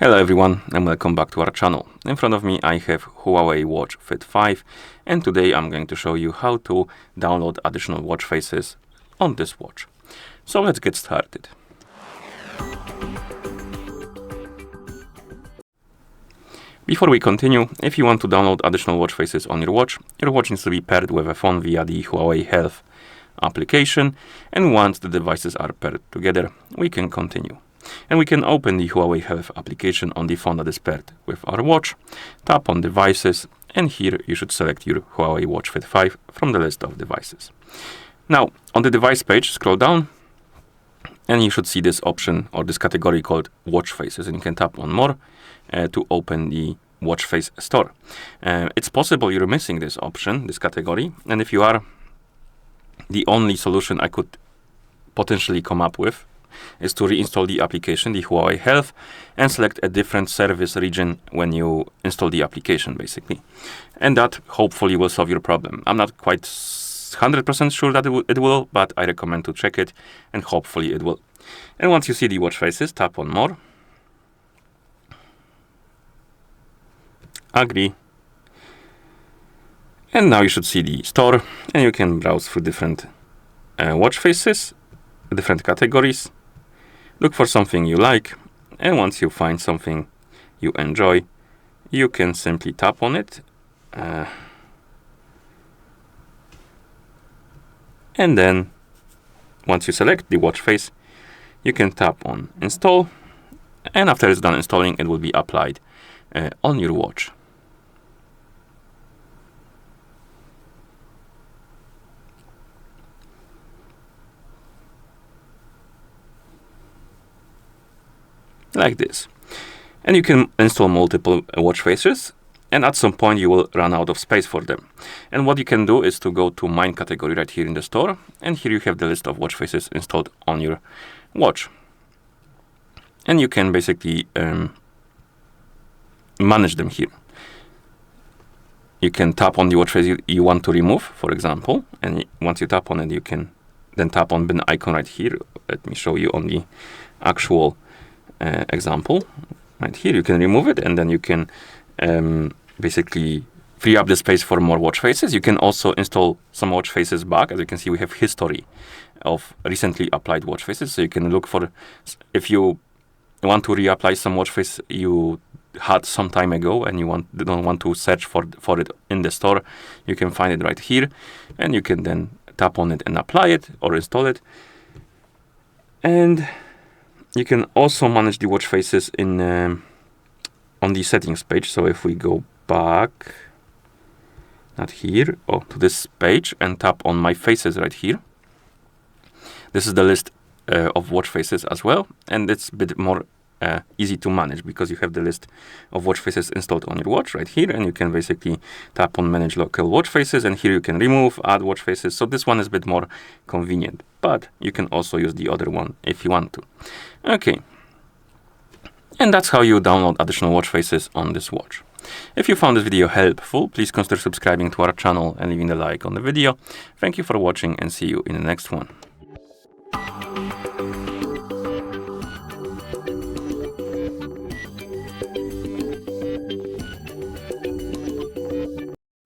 Hello everyone and welcome back to our channel. In front of me I have HUAWEI Watch Fit 5 and today I'm going to show you how to download additional watch faces on this watch. So let's get started. Before we continue, if you want to download additional watch faces on your watch needs to be paired with a phone via the HUAWEI Health application, and once the devices are paired together, we can continue. And we can open the HUAWEI Health application on the phone that is paired with our watch, tap on devices, and here you should select your HUAWEI Watch Fit 5 from the list of devices. Now, on the device page, scroll down, and you should see this option or this category called Watch Faces, and you can tap on More to open the Watch Face store. It's possible you're missing this option, this category, and if you are, the only solution I could potentially come up with is to reinstall the application, the HUAWEI Health, and select a different service region when you install the application, basically. And that hopefully will solve your problem. I'm not quite 100% sure that it will, but I recommend to check it, and hopefully it will. And once you see the watch faces, tap on More, Agree, and now you should see the store, and you can browse through different watch faces, different categories. Look for something you like, and once you find something you enjoy, you can simply tap on it. And then, once you select the watch face, you can tap on Install, and after it's done installing, it will be applied on your watch. Like this. And you can install multiple watch faces, and at some point you will run out of space for them. And what you can do is to go to Mine category right here in the store, and here you have the list of watch faces installed on your watch. And you can basically manage them here. You can tap on the watch face you want to remove, for example, and once you tap on it, you can then tap on bin icon right here. Let me show you on the actual example. Right here you can remove it, and then you can basically free up the space for more watch faces. You can also install some watch faces back. As you can see, we have history of recently applied watch faces, so you can look for, if you want to reapply some watch face you had some time ago and you don't want to search for it in the store, you can find it right here, and you can then tap on it and apply it or install it. And you can also manage the watch faces in on the settings page. So if we go back, not here, to this page, and tap on My Faces right here, this is the list of watch faces as well, and it's a bit more easy to manage because you have the list of watch faces installed on your watch right here, and you can basically tap on Manage Local Watch Faces, and here you can remove, add watch faces. So this one is a bit more convenient, but you can also use the other one if you want to. Okay, and that's how you download additional watch faces on this watch. If you found this video helpful, please consider subscribing to our channel and leaving a like on the video. Thank you for watching, and see you in the next one.